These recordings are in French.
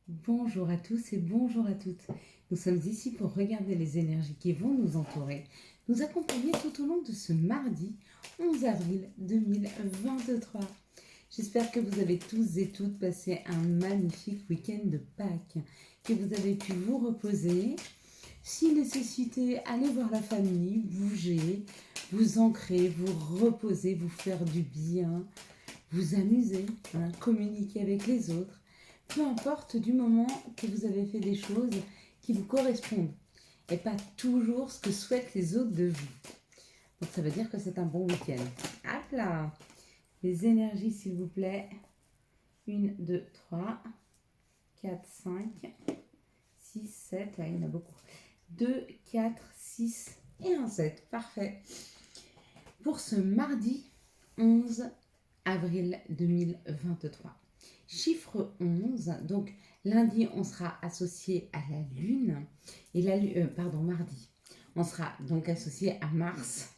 Bonjour à tous et bonjour à toutes. Nous sommes ici pour regarder les énergies qui vont nous entourer, nous accompagner tout au long de ce mardi 11 avril 2023. J'espère que vous avez tous et toutes passé un magnifique week-end de Pâques, que vous avez pu vous reposer. Si nécessité, allez voir la famille, bouger, vous ancrer, vous reposer, vous faire du bien, vous amuser, communiquer avec les autres. Peu importe du moment que vous avez fait des choses qui vous correspondent et pas toujours ce que souhaitent les autres de vous. Donc ça veut dire que c'est un bon week-end. Hop là, les énergies s'il vous plaît. 1, 2, 3, 4, 5, 6, 7, il y en a beaucoup. 2, 4, 6 et un 7, parfait. Pour ce mardi 11 avril 2023. Chiffre 11, donc lundi on sera associé à la lune et mardi on sera donc associé à Mars.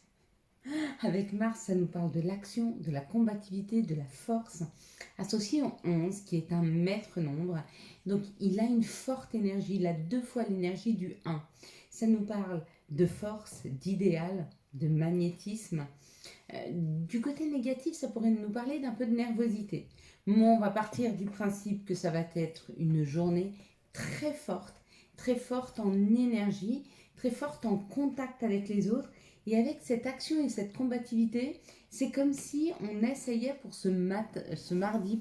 Avec Mars, ça nous parle de l'action, de la combativité, de la force, associé au 11 qui est un maître nombre. Donc il a une forte énergie, il a 2 fois l'énergie du 1. Ça nous parle de force, d'idéal, de magnétisme. Du côté négatif, ça pourrait nous parler d'un peu de nervosité. Moi, on va partir du principe que ça va être une journée très forte en énergie, très forte en contact avec les autres. Et avec cette action et cette combativité, c'est comme si on essayait pour ce mardi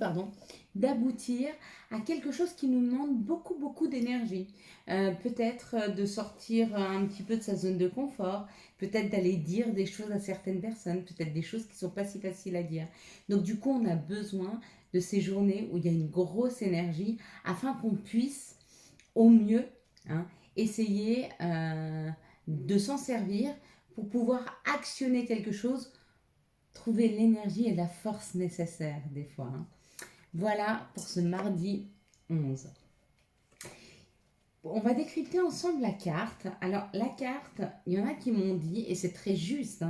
d'aboutir à quelque chose qui nous demande beaucoup d'énergie. Peut-être de sortir un petit peu de sa zone de confort, peut-être d'aller dire des choses à certaines personnes, peut-être des choses qui ne sont pas si faciles à dire. Donc du coup, on a besoin de ces journées où il y a une grosse énergie afin qu'on puisse au mieux essayer de s'en servir pour pouvoir actionner quelque chose, trouver l'énergie et la force nécessaires des fois. Voilà pour ce mardi 11. On va décrypter ensemble la carte. Alors la carte, il y en a qui m'ont dit, et c'est très juste,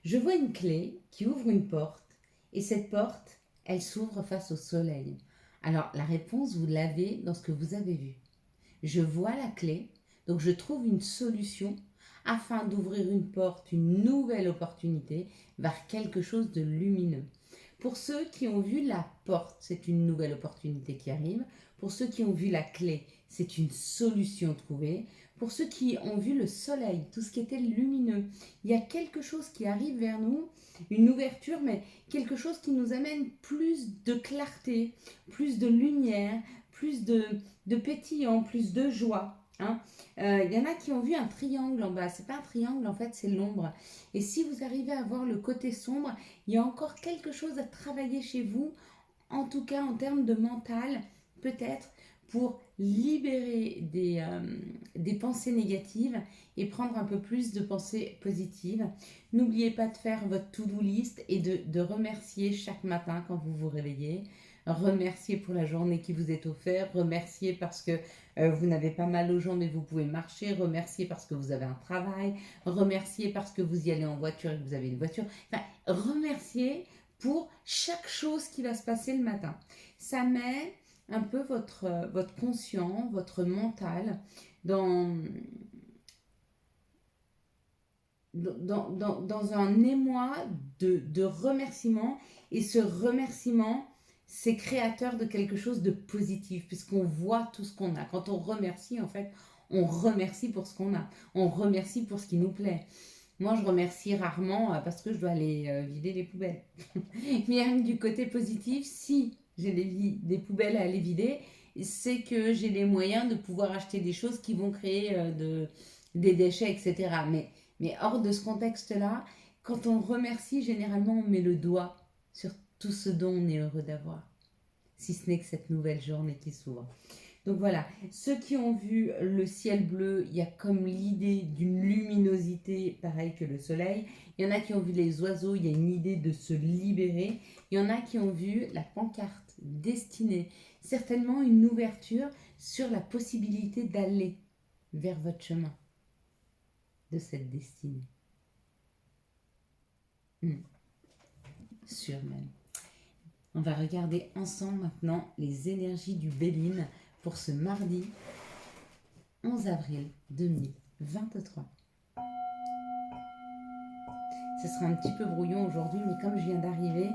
je vois une clé qui ouvre une porte, et cette porte, elle s'ouvre face au soleil. Alors la réponse, vous l'avez dans ce que vous avez vu. Je vois la clé, donc je trouve une solution afin d'ouvrir une porte, une nouvelle opportunité vers quelque chose de lumineux. Pour ceux qui ont vu la porte, c'est une nouvelle opportunité qui arrive. Pour ceux qui ont vu la clé, c'est une solution trouvée. Pour ceux qui ont vu le soleil, tout ce qui était lumineux, il y a quelque chose qui arrive vers nous, une ouverture, mais quelque chose qui nous amène plus de clarté, plus de lumière, plus de pétillant, plus de joie. Il y en a qui ont vu un triangle en bas. C'est pas un triangle, en fait, c'est l'ombre. Et si vous arrivez à voir le côté sombre, il y a encore quelque chose à travailler chez vous, en tout cas en termes de mental, peut-être, pour libérer des pensées négatives et prendre un peu plus de pensées positives. N'oubliez pas de faire votre to-do list et de remercier chaque matin quand vous vous réveillez. Remercier pour la journée qui vous est offerte, remercier parce que vous n'avez pas mal aux jambes et vous pouvez marcher, remercier parce que vous avez un travail, remercier parce que vous y allez en voiture et que vous avez une voiture. Enfin, remercier pour chaque chose qui va se passer le matin. Ça met un peu votre conscient, votre mental dans un émoi de remerciement. Et ce remerciement, c'est créateur de quelque chose de positif, puisqu'on voit tout ce qu'on a. Quand on remercie, en fait, on remercie pour ce qu'on a. On remercie pour ce qui nous plaît. Moi, je remercie rarement parce que je dois aller vider les poubelles. Mais rien que du côté positif, si j'ai des poubelles à aller vider, c'est que j'ai les moyens de pouvoir acheter des choses qui vont créer des déchets, etc. Mais hors de ce contexte-là, quand on remercie, généralement, on met le doigt sur tout ce dont on est heureux d'avoir. Si ce n'est que cette nouvelle journée qui s'ouvre. Donc voilà, ceux qui ont vu le ciel bleu, il y a comme l'idée d'une luminosité pareil que le soleil. Il y en a qui ont vu les oiseaux, il y a une idée de se libérer. Il y en a qui ont vu la pancarte destinée, certainement une ouverture sur la possibilité d'aller vers votre chemin de cette destinée. Sûr même. On va regarder ensemble maintenant les énergies du Béline pour ce mardi 11 avril 2023. Ce sera un petit peu brouillon aujourd'hui, mais comme je viens d'arriver,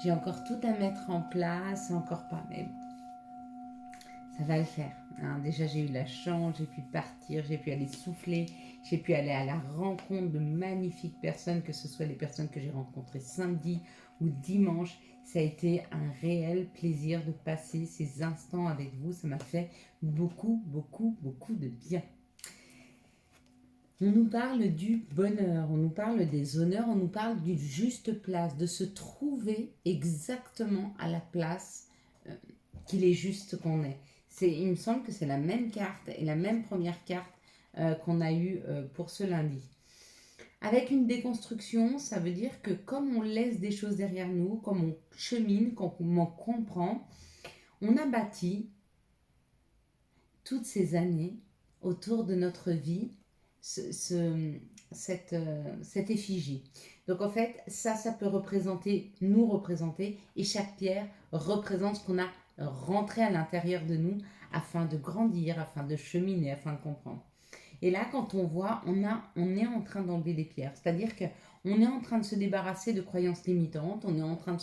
j'ai encore tout à mettre en place, encore pas, mais ça va le faire. Hein. Déjà, j'ai eu la chance, j'ai pu partir, j'ai pu aller souffler, j'ai pu aller à la rencontre de magnifiques personnes, que ce soit les personnes que j'ai rencontrées samedi ou dimanche. Ça a été un réel plaisir de passer ces instants avec vous. Ça m'a fait beaucoup, beaucoup, beaucoup de bien. On nous parle du bonheur, on nous parle des honneurs, on nous parle d'une juste place, de se trouver exactement à la place qu'il est juste qu'on est. Il me semble que c'est la même carte et la même première carte qu'on a eue pour ce lundi. Avec une déconstruction, ça veut dire que comme on laisse des choses derrière nous, comme on chemine, comme on comprend, on a bâti toutes ces années autour de notre vie cette effigie. Donc en fait, ça peut nous représenter, et chaque pierre représente ce qu'on a rentré à l'intérieur de nous afin de grandir, afin de cheminer, afin de comprendre. Et là, quand on voit, on est en train d'enlever des pierres. C'est-à-dire qu'on est en train de se débarrasser de croyances limitantes, on est en train de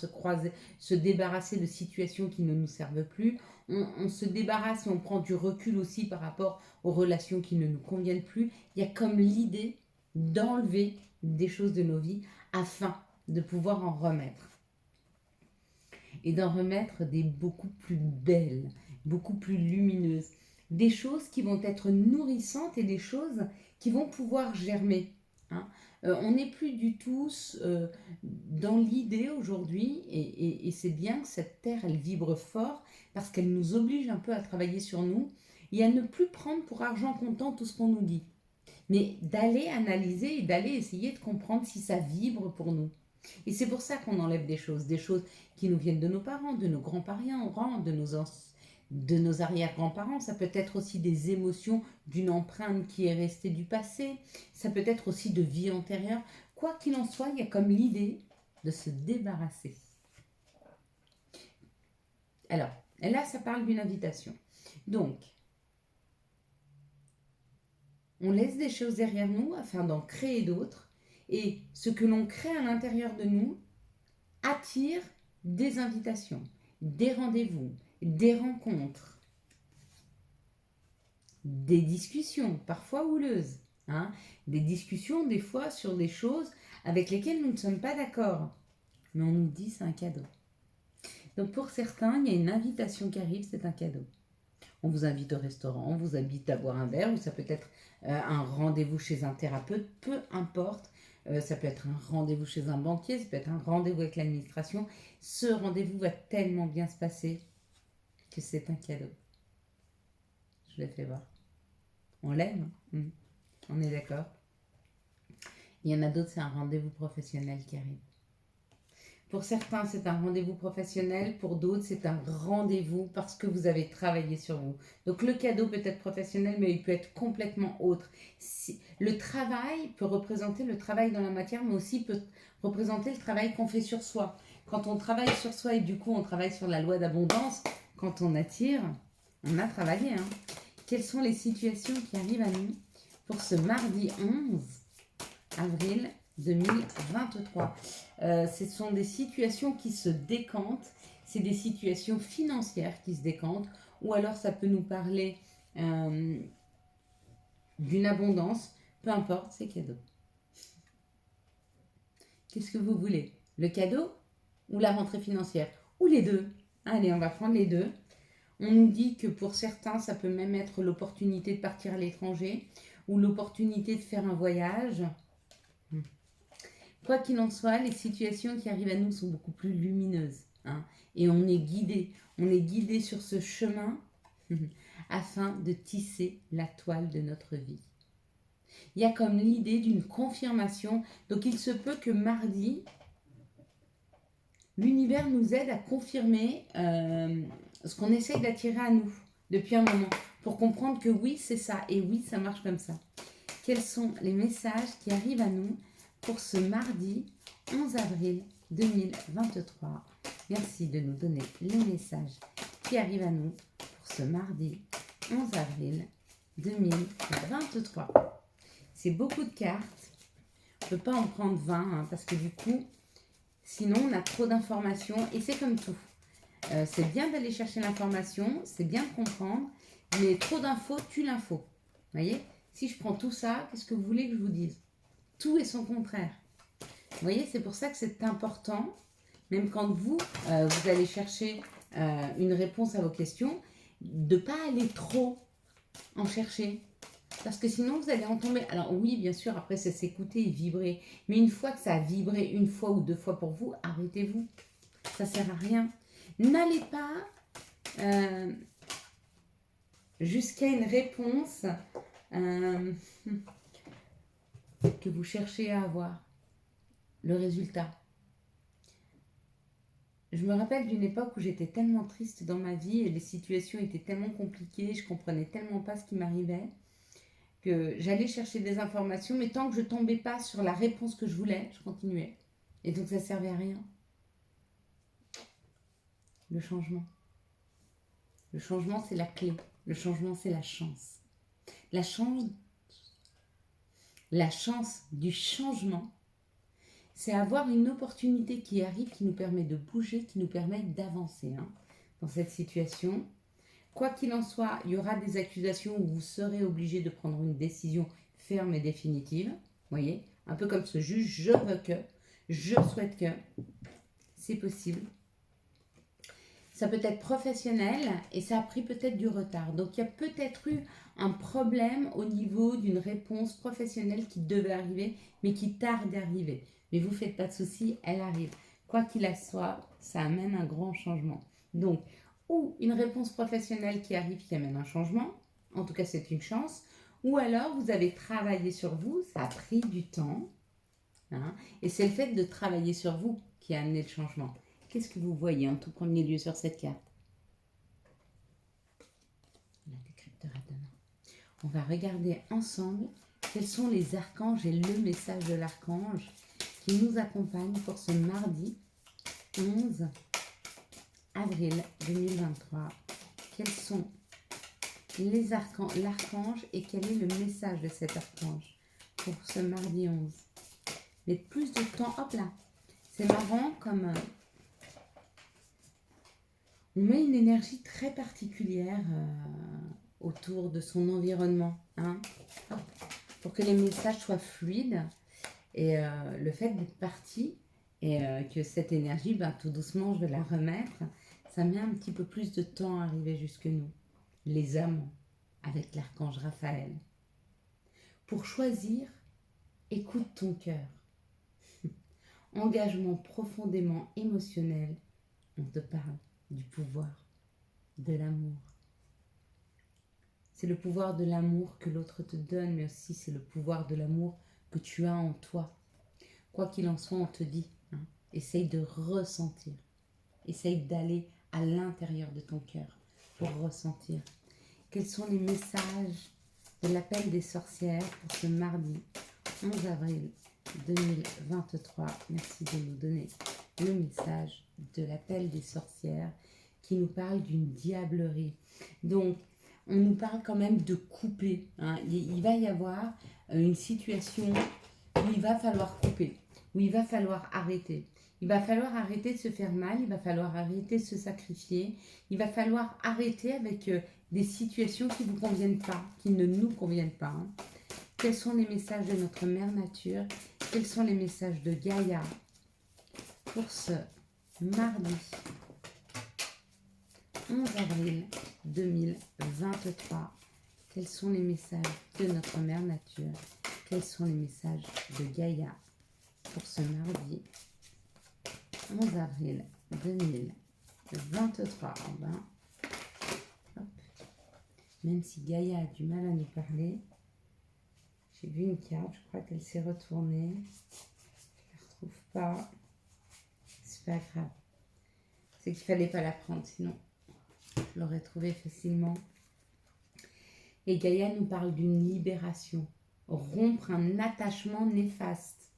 se débarrasser de situations qui ne nous servent plus. On se débarrasse et on prend du recul aussi par rapport aux relations qui ne nous conviennent plus. Il y a comme l'idée d'enlever des choses de nos vies afin de pouvoir en remettre. Et d'en remettre des beaucoup plus belles, beaucoup plus lumineuses. Des choses qui vont être nourrissantes et des choses qui vont pouvoir germer. Hein. On n'est plus du tout dans l'idée aujourd'hui, et c'est bien que cette terre, elle vibre fort, parce qu'elle nous oblige un peu à travailler sur nous, et à ne plus prendre pour argent comptant tout ce qu'on nous dit. Mais d'aller analyser et d'aller essayer de comprendre si ça vibre pour nous. Et c'est pour ça qu'on enlève des choses qui nous viennent de nos parents, de nos grands-parents, de nos arrière-grands-parents. Ça peut être aussi des émotions d'une empreinte qui est restée du passé. Ça peut être aussi de vie antérieure. Quoi qu'il en soit, il y a comme l'idée de se débarrasser. Alors, là, ça parle d'une invitation. Donc, on laisse des choses derrière nous afin d'en créer d'autres. Et ce que l'on crée à l'intérieur de nous attire des invitations, des rendez-vous, des rencontres, des discussions, parfois houleuses. Hein, des discussions, des fois, sur des choses avec lesquelles nous ne sommes pas d'accord. Mais on nous dit c'est un cadeau. Donc pour certains, il y a une invitation qui arrive, c'est un cadeau. On vous invite au restaurant, on vous invite à boire un verre, ou ça peut être un rendez-vous chez un thérapeute, peu importe. Ça peut être un rendez-vous chez un banquier, ça peut être un rendez-vous avec l'administration. Ce rendez-vous va tellement bien se passer que c'est un cadeau. Je l'ai fait voir. On l'aime, hein. On est d'accord. Il y en a d'autres, c'est un rendez-vous professionnel qui arrive. Pour certains, c'est un rendez-vous professionnel. Pour d'autres, c'est un rendez-vous parce que vous avez travaillé sur vous. Donc, le cadeau peut être professionnel, mais il peut être complètement autre. Le travail peut représenter le travail dans la matière, mais aussi peut représenter le travail qu'on fait sur soi. Quand on travaille sur soi et du coup, on travaille sur la loi d'abondance, quand on attire, on a travaillé. Hein. Quelles sont les situations qui arrivent à nous pour ce mardi 11 avril 2023. Ce sont des situations qui se décantent, c'est des situations financières qui se décantent, ou alors ça peut nous parler d'une abondance, peu importe, c'est cadeau. Qu'est-ce que vous voulez? Le cadeau ou la rentrée financière? Ou les deux? Allez, on va prendre les deux. On nous dit que pour certains, ça peut même être l'opportunité de partir à l'étranger ou l'opportunité de faire un voyage. Quoi qu'il en soit, les situations qui arrivent à nous sont beaucoup plus lumineuses. Hein, et on est guidé sur ce chemin afin de tisser la toile de notre vie. Il y a comme l'idée d'une confirmation. Donc il se peut que mardi, l'univers nous aide à confirmer ce qu'on essaye d'attirer à nous depuis un moment. Pour comprendre que oui, c'est ça. Et oui, ça marche comme ça. Quels sont les messages qui arrivent à nous pour ce mardi 11 avril 2023. Merci de nous donner les messages qui arrivent à nous pour ce mardi 11 avril 2023. C'est beaucoup de cartes. On ne peut pas en prendre 20 hein, parce que du coup, sinon on a trop d'informations et c'est comme tout. C'est bien d'aller chercher l'information, c'est bien de comprendre, mais trop d'infos tue l'info. Vous voyez? Si je prends tout ça, qu'est-ce que vous voulez que je vous dise? Tout est son contraire. Vous voyez, c'est pour ça que c'est important, même quand vous allez chercher une réponse à vos questions, de ne pas aller trop en chercher. Parce que sinon, vous allez en tomber. Alors oui, bien sûr, après, c'est s'écouter et vibrer. Mais une fois que ça a vibré une fois ou deux fois pour vous, arrêtez-vous. Ça ne sert à rien. N'allez pas jusqu'à une réponse que vous cherchez à avoir. Le résultat. Je me rappelle d'une époque où j'étais tellement triste dans ma vie et les situations étaient tellement compliquées, je comprenais tellement pas ce qui m'arrivait que j'allais chercher des informations, mais tant que je tombais pas sur la réponse que je voulais, je continuais. Et donc ça servait à rien. Le changement. Le changement, c'est la clé. Le changement, c'est la chance. La chance du changement, c'est avoir une opportunité qui arrive, qui nous permet de bouger, qui nous permet d'avancer dans cette situation. Quoi qu'il en soit, il y aura des accusations où vous serez obligé de prendre une décision ferme et définitive. Vous voyez, un peu comme ce juge, je veux que, je souhaite que, c'est possible. Ça peut être professionnel et ça a pris peut-être du retard. Donc il y a peut-être eu un problème au niveau d'une réponse professionnelle qui devait arriver, mais qui tarde d'arriver. Mais vous ne faites pas de soucis, elle arrive. Quoi qu'il en soit, ça amène un grand changement. Donc, ou une réponse professionnelle qui arrive qui amène un changement, en tout cas c'est une chance, ou alors vous avez travaillé sur vous, ça a pris du temps, et c'est le fait de travailler sur vous qui a amené le changement. Qu'est-ce que vous voyez en tout premier lieu sur cette carte? La décrypteur à deux mains. On va regarder ensemble quels sont les archanges et le message de l'archange qui nous accompagne pour ce mardi 11 avril 2023. Quels sont les l'archange et quel est le message de cet archange pour ce mardi 11? Mais plus de temps, hop là, c'est marrant comme on met une énergie très particulière autour de son environnement, pour que les messages soient fluides. Et le fait d'être parti et que cette énergie, tout doucement, je vais la remettre, ça met un petit peu plus de temps à arriver jusque nous. Les amants, avec l'archange Raphaël. Pour choisir, écoute ton cœur. Engagement profondément émotionnel, on te parle du pouvoir, de l'amour. C'est le pouvoir de l'amour que l'autre te donne, mais aussi c'est le pouvoir de l'amour que tu as en toi. Quoi qu'il en soit, on te dit, essaye de ressentir. Essaye d'aller à l'intérieur de ton cœur pour ressentir. Quels sont les messages de l'appel des sorcières pour ce mardi 11 avril 2023? Merci de nous donner le message de l'appel des sorcières qui nous parle d'une diablerie. Donc, on nous parle quand même de couper. Il va y avoir une situation où il va falloir couper, où il va falloir arrêter. Il va falloir arrêter de se faire mal, il va falloir arrêter de se sacrifier, il va falloir arrêter avec des situations qui ne vous conviennent pas, qui ne nous conviennent pas. Quels sont les messages de notre mère nature? Quels sont les messages de Gaïa pour ce mardi 11 avril 2023? Quels sont les messages de notre mère nature? Quels sont les messages de Gaïa pour ce mardi 11 avril 2023? Même si Gaïa a du mal à nous parler, j'ai vu une carte, je crois qu'elle s'est retournée. Je ne la retrouve pas. C'est pas grave. C'est qu'il ne fallait pas la prendre, sinon je l'aurais trouvée facilement. Et Gaïa nous parle d'une libération. Rompre un attachement néfaste.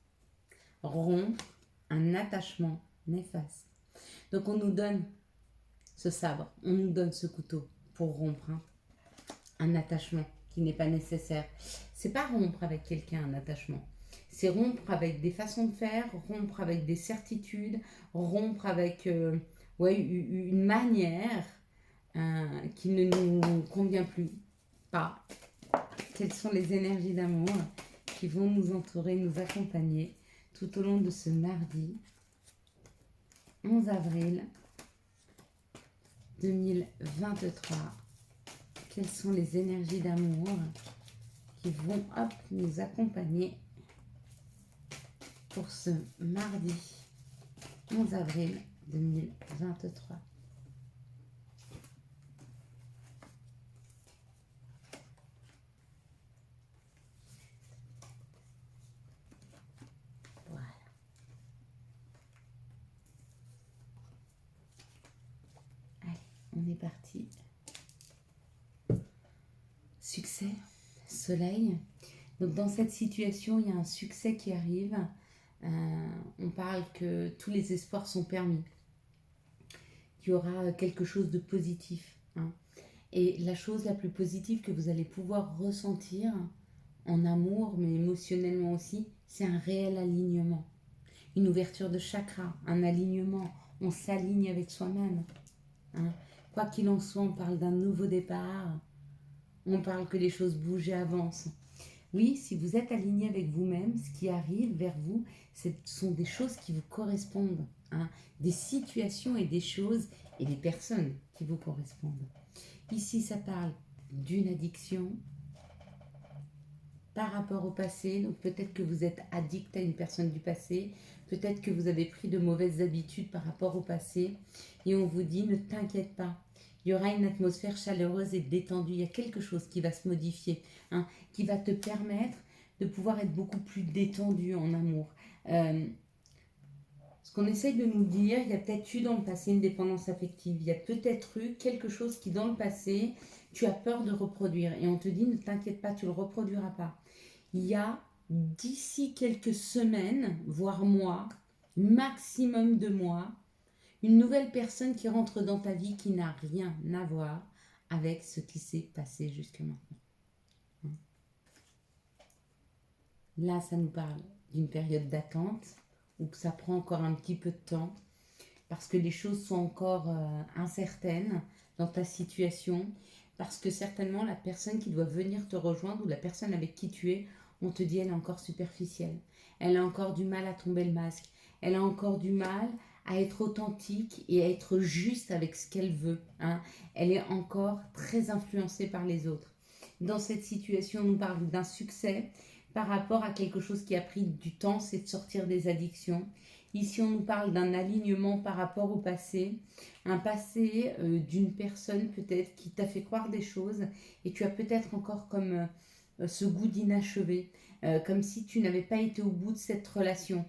Rompre un attachement néfaste. Donc on nous donne ce sabre, on nous donne ce couteau pour rompre un attachement qui n'est pas nécessaire. C'est pas rompre avec quelqu'un un attachement. C'est rompre avec des façons de faire, rompre avec des certitudes, rompre avec une manière qui ne nous convient plus. Pas. Quelles sont les énergies d'amour qui vont nous entourer, nous accompagner tout au long de ce mardi 11 avril 2023. Quelles sont les énergies d'amour qui vont nous accompagner pour ce mardi 11 avril 2023. Voilà. Allez, on est parti. Succès, soleil. Donc dans cette situation, il y a un succès qui arrive. On parle que tous les espoirs sont permis, qu'il y aura quelque chose de positif. Et la chose la plus positive que vous allez pouvoir ressentir en amour, mais émotionnellement aussi, c'est un réel alignement. Une ouverture de chakra, un alignement. On s'aligne avec soi-même. Quoi qu'il en soit, on parle d'un nouveau départ. On parle que les choses bougent et avancent. Oui, si vous êtes aligné avec vous-même, ce qui arrive vers vous, ce sont des choses qui vous correspondent. Des situations et des choses et des personnes qui vous correspondent. Ici, ça parle d'une addiction par rapport au passé. Donc peut-être que vous êtes addict à une personne du passé. Peut-être que vous avez pris de mauvaises habitudes par rapport au passé. Et on vous dit, ne t'inquiète pas. Il y aura une atmosphère chaleureuse et détendue. Il y a quelque chose qui va se modifier, qui va te permettre de pouvoir être beaucoup plus détendu en amour. Ce qu'on essaye de nous dire, il y a peut-être eu dans le passé une dépendance affective. Il y a peut-être eu quelque chose qui, dans le passé, tu as peur de reproduire. Et on te dit, ne t'inquiète pas, tu ne le reproduiras pas. Il y a d'ici quelques semaines, voire mois, maximum de mois, une nouvelle personne qui rentre dans ta vie qui n'a rien à voir avec ce qui s'est passé jusque maintenant. Là, ça nous parle d'une période d'attente où ça prend encore un petit peu de temps parce que les choses sont encore incertaines dans ta situation, parce que certainement la personne qui doit venir te rejoindre ou la personne avec qui tu es, on te dit elle est encore superficielle. Elle a encore du mal à tomber le masque. Elle a encore du mal à être authentique et à être juste avec ce qu'elle veut. Elle est encore très influencée par les autres. Dans cette situation, on nous parle d'un succès par rapport à quelque chose qui a pris du temps, c'est de sortir des addictions. Ici, on nous parle d'un alignement par rapport au passé, un passé d'une personne peut-être qui t'a fait croire des choses et tu as peut-être encore comme ce goût d'inachevé, comme si tu n'avais pas été au bout de cette relation.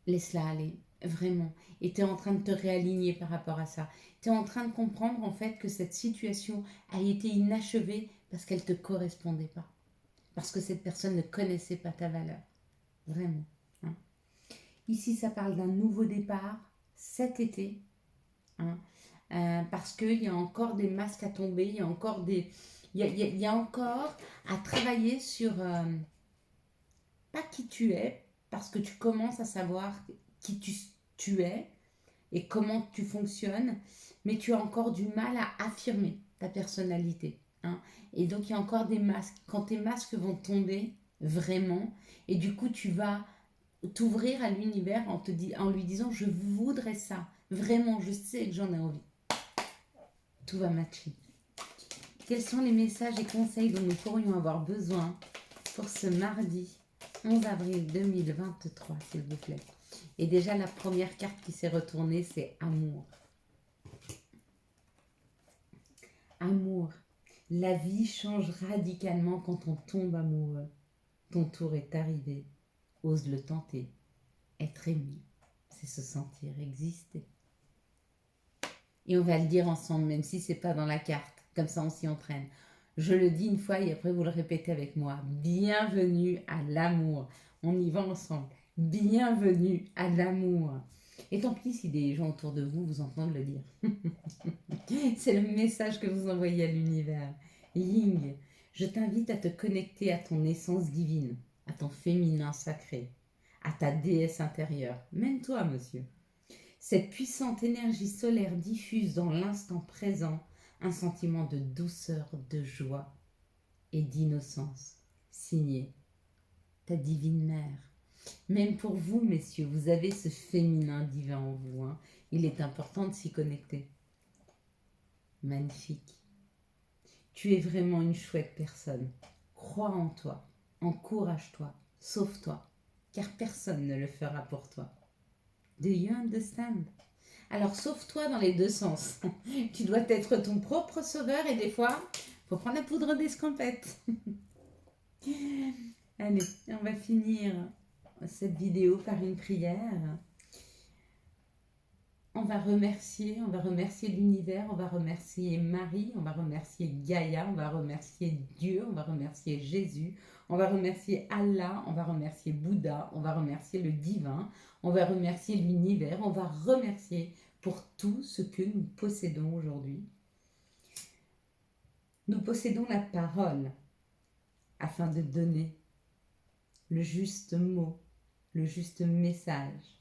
Laisse-la aller, vraiment. Et tu es en train de te réaligner par rapport à ça. Tu es en train de comprendre en fait que cette situation a été inachevée parce qu'elle ne te correspondait pas. Parce que cette personne ne connaissait pas ta valeur. Vraiment. Ici, ça parle d'un nouveau départ cet été. Parce qu'il y a encore des masques à tomber, il y a encore il y a encore à travailler sur pas qui tu es, parce que tu commences à savoir qui tu es et comment tu fonctionnes, mais tu as encore du mal à affirmer ta personnalité. Et donc, il y a encore des masques. Quand tes masques vont tomber, vraiment, et du coup, tu vas t'ouvrir à l'univers en lui disant « Je voudrais ça. Vraiment, je sais que j'en ai envie. » Tout va matcher. Quels sont les messages et conseils dont nous pourrions avoir besoin pour ce mardi 11 avril 2023, s'il vous plaît? Et déjà, la première carte qui s'est retournée, c'est amour. Amour. La vie change radicalement quand on tombe amoureux. Ton tour est arrivé. Ose le tenter. Être aimé, c'est se sentir exister. Et on va le dire ensemble, même si c'est pas dans la carte. Comme ça, on s'y entraîne. Je le dis une fois et après, vous le répétez avec moi. Bienvenue à l'amour. On y va ensemble. Bienvenue à l'amour. Et tant pis si des gens autour de vous vous entendent le dire. C'est le message que vous envoyez à l'univers. Ying, je t'invite à te connecter à ton essence divine, à ton féminin sacré, à ta déesse intérieure. Même toi, monsieur. Cette puissante énergie solaire diffuse dans l'instant présent un sentiment de douceur, de joie et d'innocence. Signé ta divine mère. Même pour vous, messieurs, vous avez ce féminin divin en vous. Hein. Il est important de s'y connecter. Magnifique. Tu es vraiment une chouette personne. Crois en toi, encourage-toi, sauve-toi, car personne ne le fera pour toi. Do you understand? Alors sauve-toi dans les deux sens. Tu dois être ton propre sauveur et des fois, faut prendre la poudre d'escampette. Allez, on va finir cette vidéo par une prière. On va remercier l'univers, on va remercier Marie, on va remercier Gaïa, on va remercier Dieu, on va remercier Jésus, on va remercier Allah, on va remercier Bouddha, on va remercier le divin, on va remercier l'univers, on va remercier pour tout ce que nous possédons aujourd'hui. Nous possédons la parole afin de donner le juste mot, le juste message,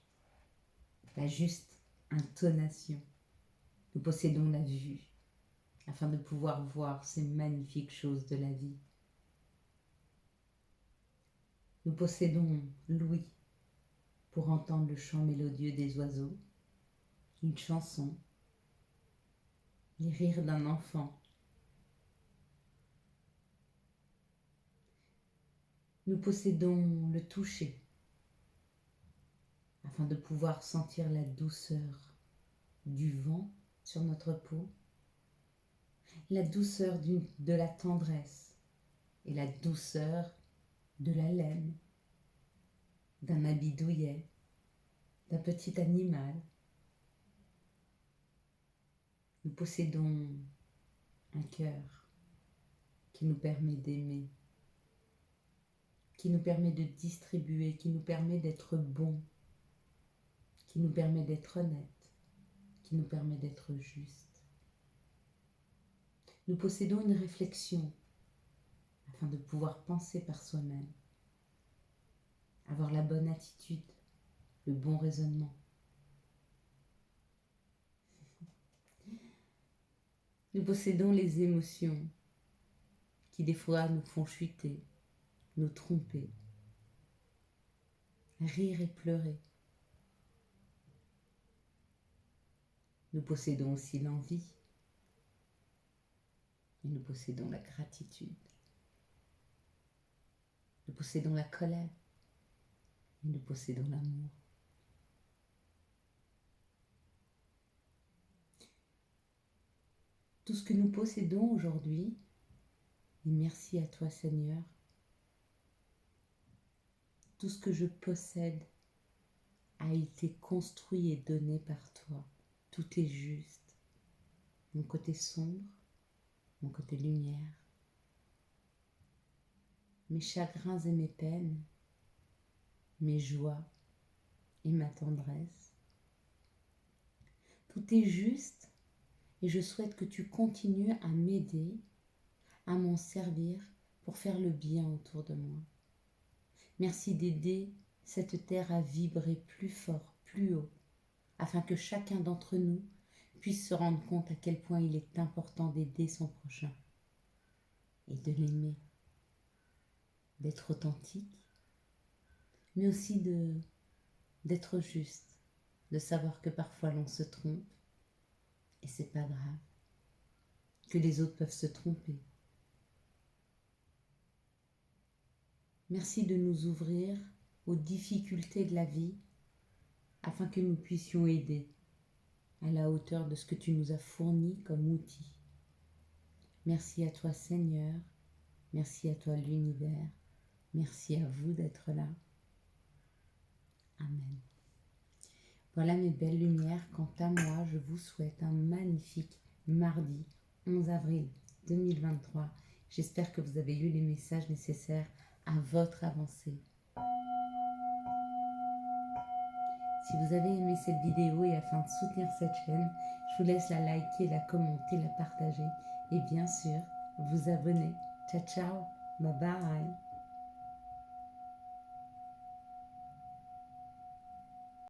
la juste intonation. Nous possédons la vue afin de pouvoir voir ces magnifiques choses de la vie. Nous possédons l'ouïe pour entendre le chant mélodieux des oiseaux, une chanson, les rires d'un enfant. Nous possédons le toucher afin de pouvoir sentir la douceur du vent sur notre peau, la douceur de la tendresse et la douceur de la laine, d'un habit douillet, d'un petit animal. Nous possédons un cœur qui nous permet d'aimer, qui nous permet de distribuer, qui nous permet d'être bon, qui nous permet d'être honnête, qui nous permet d'être juste. Nous possédons une réflexion afin de pouvoir penser par soi-même, avoir la bonne attitude, le bon raisonnement. Nous possédons les émotions qui des fois nous font chuter, nous tromper, rire et pleurer. Nous possédons aussi l'envie et nous possédons la gratitude. Nous possédons la colère et nous possédons l'amour. Tout ce que nous possédons aujourd'hui, et merci à toi Seigneur, tout ce que je possède a été construit et donné par toi. Tout est juste. Mon côté sombre, mon côté lumière, mes chagrins et mes peines, mes joies et ma tendresse. Tout est juste et je souhaite que tu continues à m'aider, à m'en servir pour faire le bien autour de moi. Merci d'aider cette terre à vibrer plus fort, plus haut, afin que chacun d'entre nous puisse se rendre compte à quel point il est important d'aider son prochain et de l'aimer, d'être authentique, mais aussi d'être juste, de savoir que parfois l'on se trompe et c'est pas grave, que les autres peuvent se tromper. Merci de nous ouvrir aux difficultés de la vie afin que nous puissions aider à la hauteur de ce que tu nous as fourni comme outil. Merci à toi Seigneur, merci à toi l'univers, merci à vous d'être là. Amen. Voilà mes belles lumières, quant à moi, je vous souhaite un magnifique mardi 11 avril 2023. J'espère que vous avez eu les messages nécessaires à votre avancée. Si vous avez aimé cette vidéo et afin de soutenir cette chaîne, je vous laisse la liker, la commenter, la partager et bien sûr, vous abonner. Ciao, ciao, bye bye.